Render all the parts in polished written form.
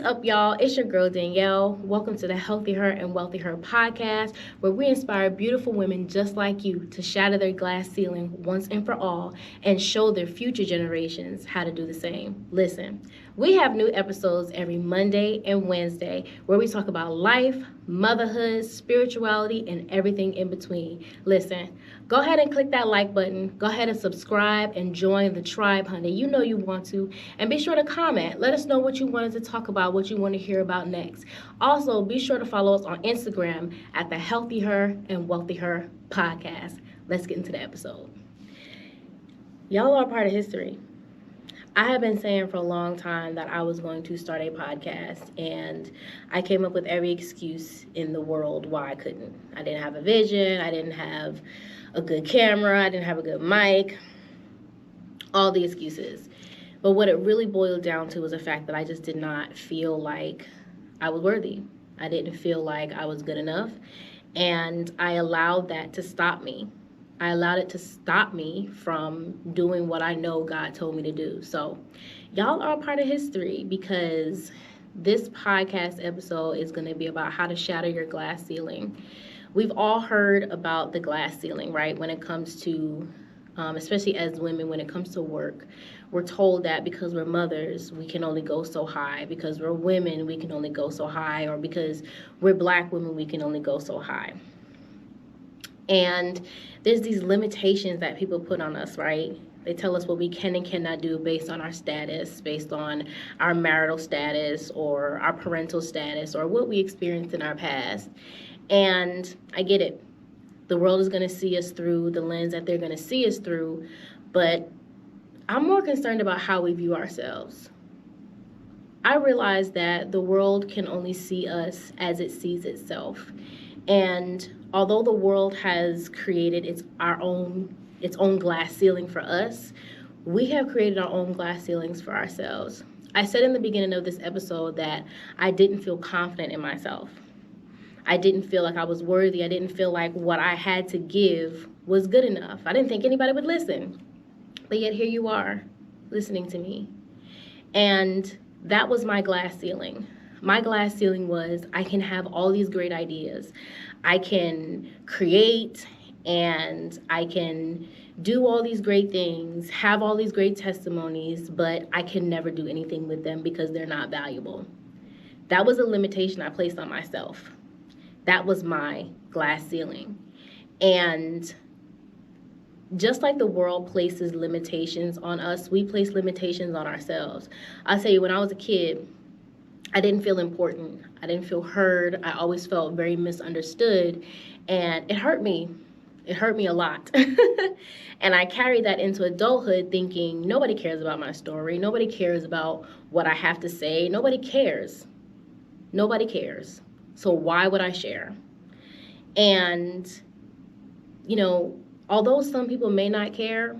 up, y'all? It's your girl, Danielle. Welcome to the Healthy Her and Wealthy Her podcast, where we inspire beautiful women just like you to shatter their glass ceiling once and for all and show their future generations how to do the same. Listen, we have new episodes every Monday and Wednesday where we talk about life, motherhood, spirituality, and everything in between. Listen, go ahead and click that like button. Go ahead and subscribe and join the tribe, honey. You know you want to. And be sure to comment. Let us know what you wanted to talk about, what you want to hear about next. Also, be sure to follow us on Instagram at the Healthy Her and Wealthy Her podcast. Let's get into the episode. Y'all are a part of history. I have been saying for a long time that I was going to start a podcast, and I came up with every excuse in the world why I couldn't. I didn't have a vision. I didn't have a good camera. I didn't have a good mic. All the excuses. But what it really boiled down to was the fact that I just did not feel like I was worthy. I didn't feel like I was good enough, and I allowed that to stop me. I allowed it to stop me from doing what I know God told me to do. So y'all are a part of history, because this podcast episode is going to be about how to shatter your glass ceiling. We've all heard about the glass ceiling, right? When it comes to, especially as women, when it comes to work, we're told that because we're mothers, we can only go so high. Because we're women, we can only go so high. Or because we're Black women, we can only go so high. And there's these limitations that people put on us, right? They tell us what we can and cannot do based on our status, based on our marital status or our parental status or what we experienced in our past. And I get it. The world is going to see us through the lens that they're going to see us through. But I'm more concerned about how we view ourselves. I realize that the world can only see us as it sees itself. And although the world has created its own glass ceiling for us, we have created our own glass ceilings for ourselves. I said in the beginning of this episode that I didn't feel confident in myself. I didn't feel like I was worthy. I didn't feel like what I had to give was good enough. I didn't think anybody would listen. But yet here you are, listening to me. And that was my glass ceiling. My glass ceiling was, I can have all these great ideas. I can create and I can do all these great things, have all these great testimonies, but I can never do anything with them because they're not valuable. That was a limitation I placed on myself. That was my glass ceiling. And just like the world places limitations on us, we place limitations on ourselves. I'll tell you, when I was a kid, I didn't feel important. I didn't feel heard. I always felt very misunderstood, and it hurt me. It hurt me a lot. And I carried that into adulthood thinking, nobody cares about my story. Nobody cares about what I have to say. Nobody cares. Nobody cares. So why would I share? And, you know, although some people may not care,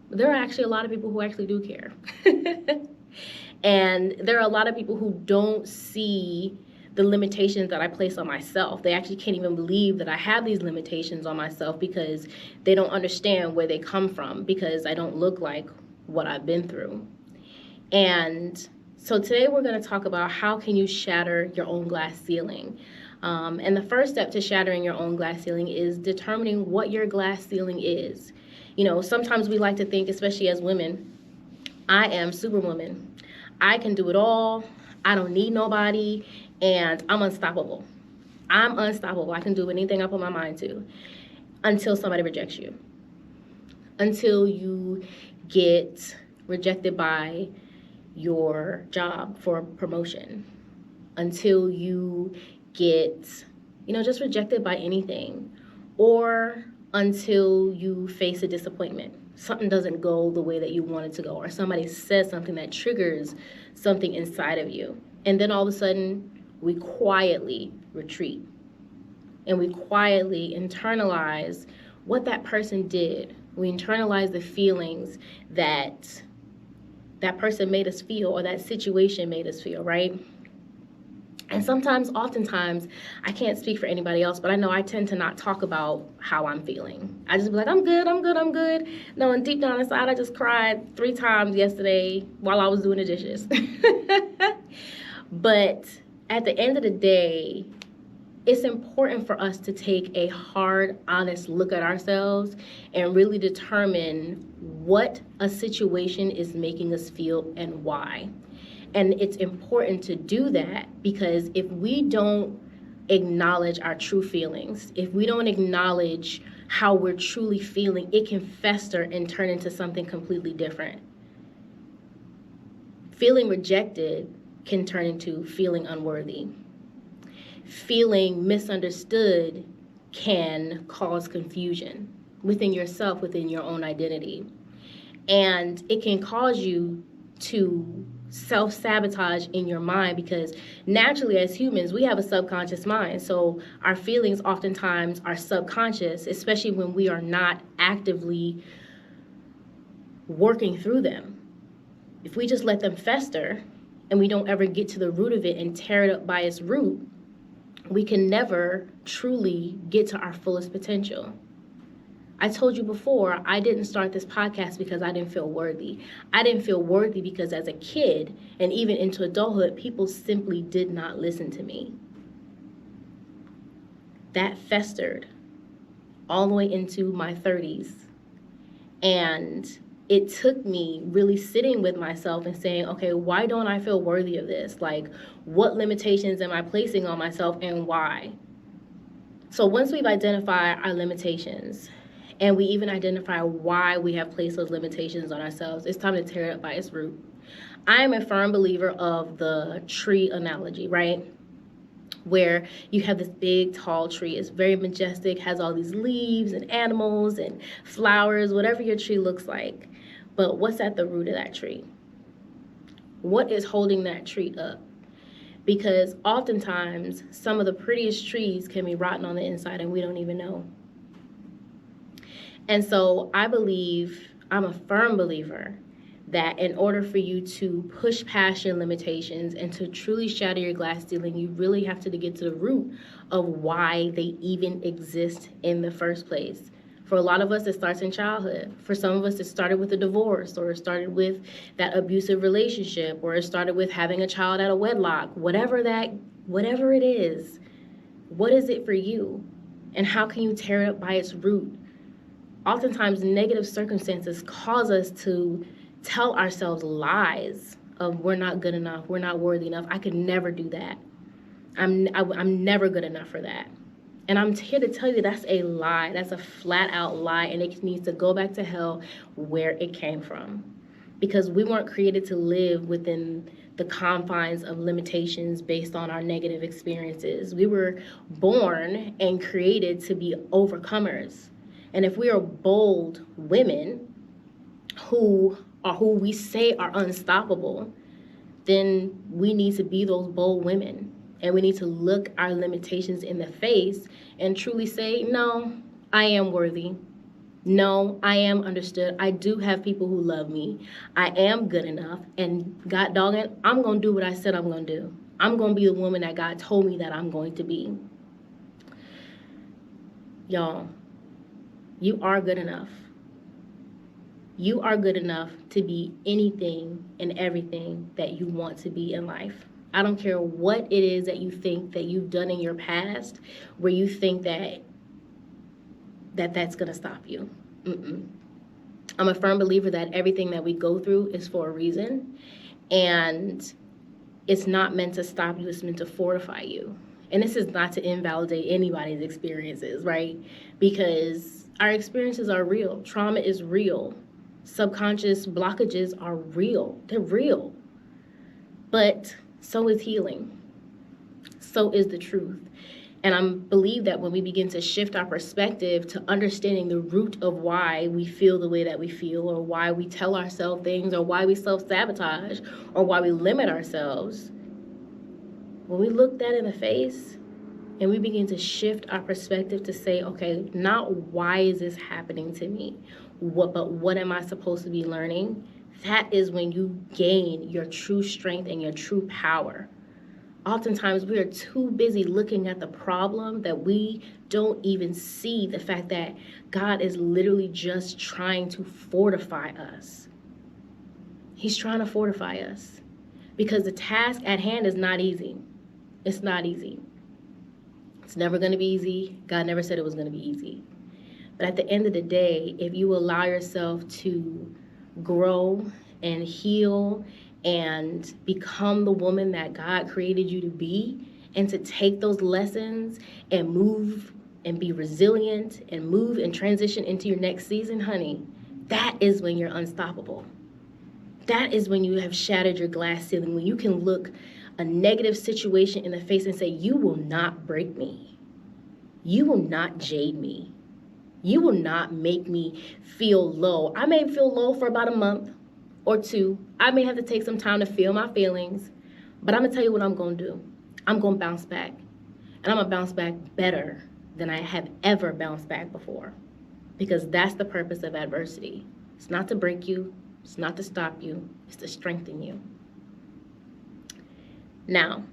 there are actually a lot of people who actually do care. And there are a lot of people who don't see the limitations that I place on myself. They actually can't even believe that I have these limitations on myself because they don't understand where they come from, because I don't look like what I've been through. And so today we're going to talk about how can you shatter your own glass ceiling. And the first step to shattering your own glass ceiling is determining what your glass ceiling is. You know, sometimes we like to think, especially as women, I am Superwoman. I can do it all. I don't need nobody, and I'm unstoppable. I'm unstoppable. I can do anything I put my mind to, until somebody rejects you. Until you get rejected by your job for promotion. Until you get, just rejected by anything. Or until you face a disappointment. Something doesn't go the way that you want it to go, or somebody says something that triggers something inside of you. And then all of a sudden, we quietly retreat. And we quietly internalize what that person did. We internalize the feelings that that person made us feel, or that situation made us feel, right? And oftentimes, I can't speak for anybody else, but I know I tend to not talk about how I'm feeling. I just be like, I'm good. No, and deep down inside, I just cried 3 times yesterday while I was doing the dishes. But at the end of the day, it's important for us to take a hard, honest look at ourselves and really determine what a situation is making us feel and why. And it's important to do that because if we don't acknowledge our true feelings, if we don't acknowledge how we're truly feeling, it can fester and turn into something completely different. Feeling rejected can turn into feeling unworthy. Feeling misunderstood can cause confusion within yourself, within your own identity. And it can cause you to self-sabotage in your mind because naturally as humans, we have a subconscious mind. So our feelings oftentimes are subconscious, especially when we are not actively working through them. If we just let them fester and we don't ever get to the root of it and tear it up by its root, we can never truly get to our fullest potential. I told you before, I didn't start this podcast because I didn't feel worthy. I didn't feel worthy because as a kid and even into adulthood, people simply did not listen to me. That festered all the way into my 30s. And it took me really sitting with myself and saying, okay, why don't I feel worthy of this? Like, what limitations am I placing on myself and why? So once we've identified our limitations and we even identify why we have placed those limitations on ourselves, it's time to tear it up by its root. I am a firm believer of the tree analogy, right? Where you have this big tall tree. It's very majestic, has all these leaves and animals and flowers, whatever your tree looks like. But what's at the root of that tree? What is holding that tree up? Because oftentimes some of the prettiest trees can be rotten on the inside and we don't even know. And so I'm a firm believer that in order for you to push past your limitations and to truly shatter your glass ceiling, you really have to get to the root of why they even exist in the first place. For a lot of us, it starts in childhood. For some of us, it started with a divorce, or it started with that abusive relationship, or it started with having a child out of wedlock. Whatever it is, what is it for you? And how can you tear it up by its root? Oftentimes, negative circumstances cause us to tell ourselves lies of we're not good enough, we're not worthy enough, I could never do that. I'm never good enough for that. And I'm here to tell you that's a lie. That's a flat out lie, and it needs to go back to hell where it came from. Because we weren't created to live within the confines of limitations based on our negative experiences. We were born and created to be overcomers. And if we are bold women who we say are unstoppable, then we need to be those bold women. And we need to look our limitations in the face and truly say, no, I am worthy. No, I am understood. I do have people who love me. I am good enough. And God doggone, I'm going to do what I said I'm going to do. I'm going to be the woman that God told me that I'm going to be. Y'all, you are good enough. You are good enough to be anything and everything that you want to be in life. I don't care what it is that you think that you've done in your past where you think that's going to stop you. I'm a firm believer that everything that we go through is for a reason, and it's not meant to stop you, it's meant to fortify you. And this is not to invalidate anybody's experiences, right? Because our experiences are real. Trauma is real. Subconscious blockages are real. They're real. But so is healing. So is the truth. And I believe that when we begin to shift our perspective to understanding the root of why we feel the way that we feel, or why we tell ourselves things, or why we self-sabotage, or why we limit ourselves, when we look that in the face and we begin to shift our perspective to say, okay, not why is this happening to me, but what am I supposed to be learning? That is when you gain your true strength and your true power. Oftentimes, we are too busy looking at the problem that we don't even see the fact that God is literally just trying to fortify us. He's trying to fortify us because the task at hand is not easy. It's not easy. It's never going to be easy. God never said it was going to be easy. But at the end of the day, if you allow yourself to grow and heal and become the woman that God created you to be, and to take those lessons and move and be resilient and move and transition into your next season, honey, that is when you're unstoppable. That is when you have shattered your glass ceiling, when you can look a negative situation in the face and say, you will not break me. You will not jade me. You will not make me feel low. I may feel low for about a month or two. I may have to take some time to feel my feelings, but I'm going to tell you what I'm going to do. I'm going to bounce back, and I'm going to bounce back better than I have ever bounced back before, because that's the purpose of adversity. It's not to break you. It's not to stop you. It's to strengthen you. Now,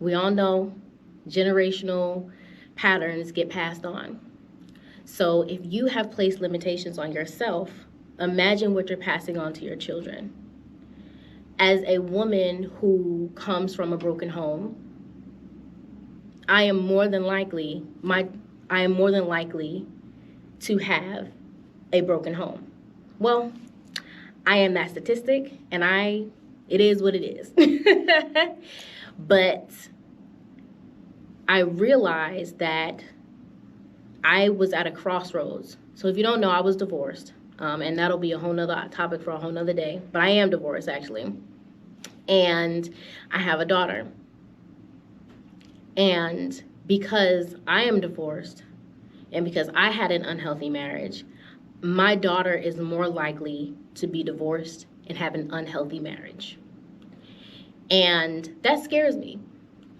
we all know generational patterns get passed on. So if you have placed limitations on yourself, imagine what you're passing on to your children. As a woman who comes from a broken home, I am more than likely to have a broken home. Well, I am that statistic, and it is what it is. But I realized that I was at a crossroads. So if you don't know, I was divorced. And that'll be a whole nother topic for a whole nother day. But I am divorced, actually. And I have a daughter. And because I am divorced, and because I had an unhealthy marriage, my daughter is more likely to be divorced and have an unhealthy marriage. And that scares me,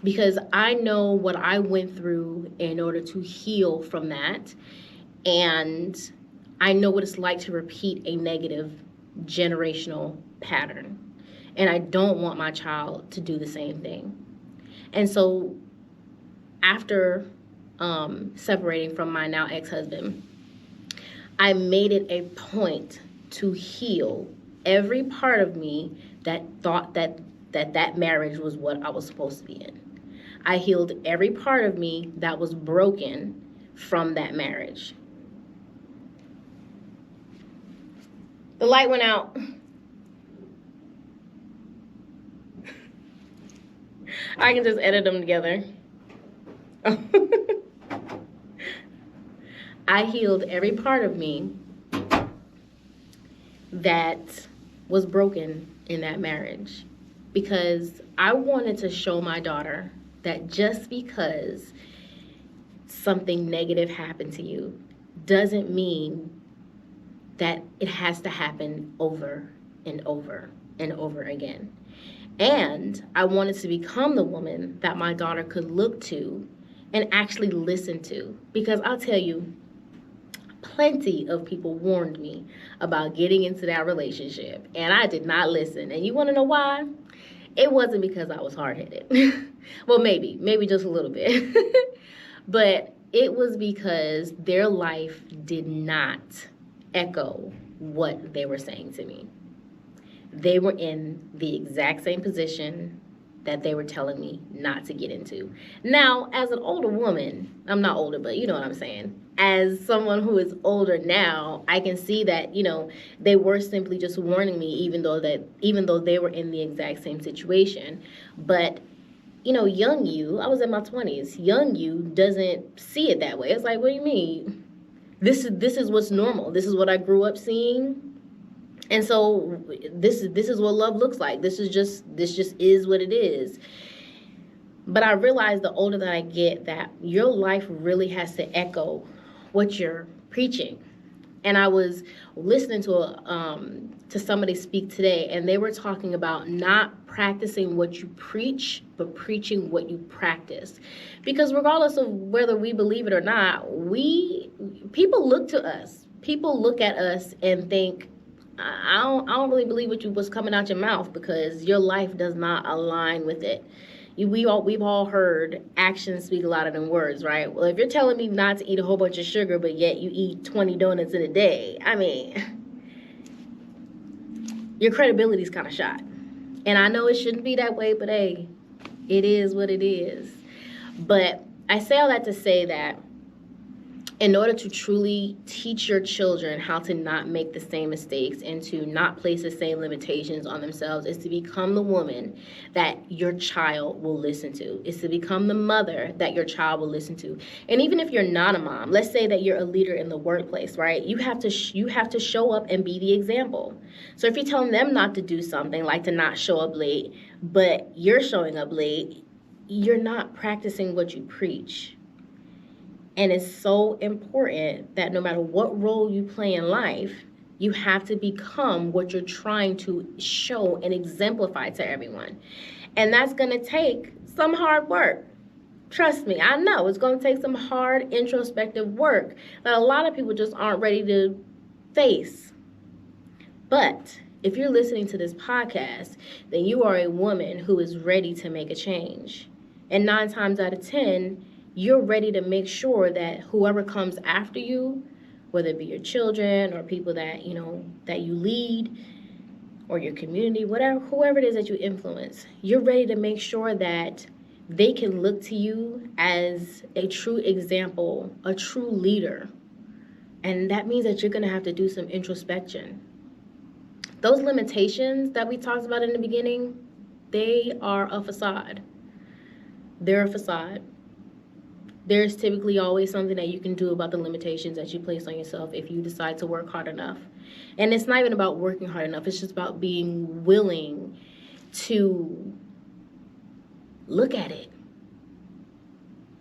because I know what I went through in order to heal from that. And I know what it's like to repeat a negative generational pattern. And I don't want my child to do the same thing. And so after separating from my now ex-husband, I made it a point to heal every part of me that thought that marriage was what I was supposed to be in. I healed every part of me that was broken from that marriage. The light went out. I can just edit them together. I healed every part of me that was broken in that marriage, because I wanted to show my daughter that just because something negative happened to you doesn't mean that it has to happen over and over and over again. And I wanted to become the woman that my daughter could look to and actually listen to. Because I'll tell you, plenty of people warned me about getting into that relationship, and I did not listen. And you want to know why? It wasn't because I was hard-headed. Well, maybe just a little bit. But it was because their life did not echo what they were saying to me. They were in the exact same position that they were telling me not to get into. Now, as an older woman, I'm not older, but you know what I'm saying. As someone who is older now, I can see that, they were simply just warning me, even though they were in the exact same situation. But, young you, I was in my 20s, young you doesn't see it that way. It's like, what do you mean? This is what's normal. This is what I grew up seeing. And so this is what love looks like. This just is what it is. But I realize the older that I get that your life really has to echo what you're preaching. And I was listening to somebody speak today, and they were talking about not practicing what you preach, but preaching what you practice. Because regardless of whether we believe it or not, people look to us. People look at us and think, I don't really believe what's coming out your mouth, because your life does not align with it. We've all heard actions speak louder than words, right? Well, if you're telling me not to eat a whole bunch of sugar, but yet you eat 20 donuts in a day, I mean, your credibility is kind of shot. And I know it shouldn't be that way, but hey, it is what it is. But I say all that to say that in order to truly teach your children how to not make the same mistakes and to not place the same limitations on themselves is to become the woman that your child will listen to. Is to become the mother that your child will listen to. And even if you're not a mom, let's say that you're a leader in the workplace, right? You have to show up and be the example. So if you're telling them not to do something, like to not show up late, but you're showing up late, you're not practicing what you preach. And it's so important that no matter what role you play in life, you have to become what you're trying to show and exemplify to everyone. And that's going to take some hard work. Trust me, I know it's going to take some hard introspective work that a lot of people just aren't ready to face. But if you're listening to this podcast, then you are a woman who is ready to make a change. And 9 times out of 10, you're ready to make sure that whoever comes after you, whether it be your children or people that that you lead, or your community, whoever it is that you influence, you're ready to make sure that they can look to you as a true example, a true leader. And that means that you're going to have to do some introspection. Those limitations that we talked about in the beginning, they are a facade. They're a facade. There's typically always something that you can do about the limitations that you place on yourself if you decide to work hard enough. And it's not even about working hard enough. It's just about being willing to look at it.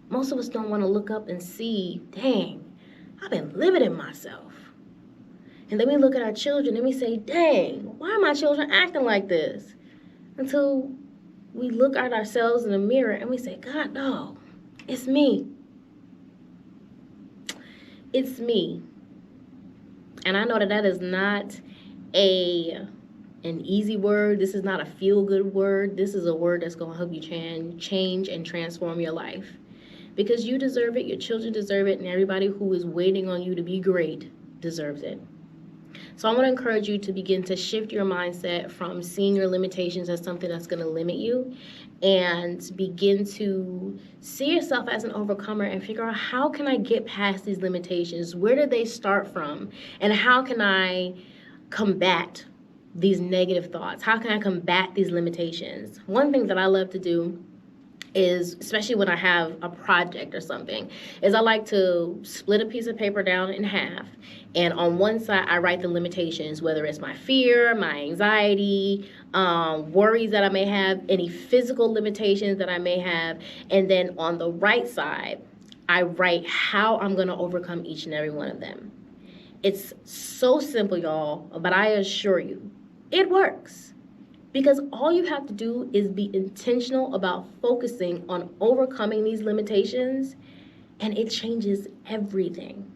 Most of us don't want to look up and see, dang, I've been limiting myself. And then we look at our children and we say, dang, why are my children acting like this? Until we look at ourselves in the mirror and we say, God, no, it's me. It's me. And I know that is not an easy word. This is not a feel-good word. This is a word that's going to help you change and transform your life. Because you deserve it, your children deserve it, and everybody who is waiting on you to be great deserves it. So I want to encourage you to begin to shift your mindset from seeing your limitations as something that's going to limit you and begin to see yourself as an overcomer and figure out, how can I get past these limitations? Where did they start from? And how can I combat these negative thoughts? How can I combat these limitations? One thing that I love to do is, especially when I have a project or something, is I like to split a piece of paper down in half. And on one side, I write the limitations, whether it's my fear, my anxiety, worries that I may have, any physical limitations that I may have. And then on the right side, I write how I'm going to overcome each and every one of them. It's so simple, y'all, but I assure you, it works. Because all you have to do is be intentional about focusing on overcoming these limitations, and it changes everything.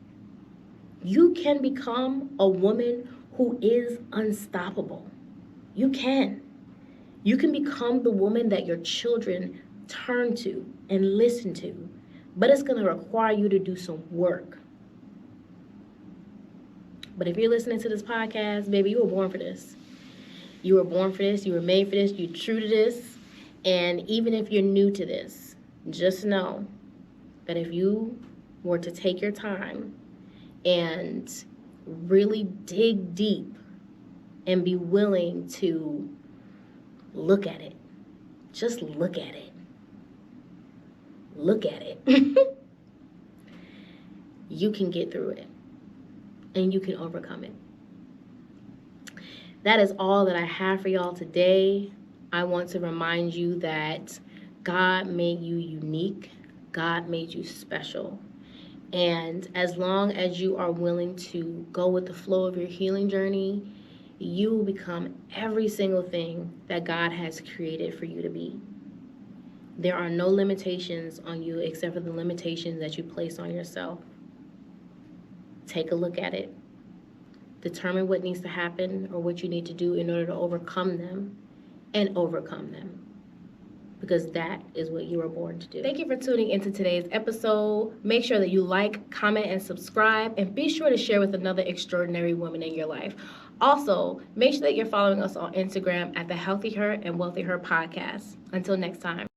You can become a woman who is unstoppable. You can. You can become the woman that your children turn to and listen to, but it's going to require you to do some work. But if you're listening to this podcast, baby, you were born for this. You were born for this. You were made for this. You're true to this. And even if you're new to this, just know that if you were to take your time and really dig deep and be willing to look at it, just look at it. Look at it. You can get through it and you can overcome it. That is all that I have for y'all today. I want to remind you that God made you unique. God made you special. And as long as you are willing to go with the flow of your healing journey, you will become every single thing that God has created for you to be. There are no limitations on you except for the limitations that you place on yourself. Take a look at it. Determine what needs to happen or what you need to do in order to overcome them, and overcome them. Because that is what you were born to do. Thank you for tuning into today's episode. Make sure that you like, comment, and subscribe, and be sure to share with another extraordinary woman in your life. Also, make sure that you're following us on Instagram at the Healthy Her and Wealthy Her podcast. Until next time.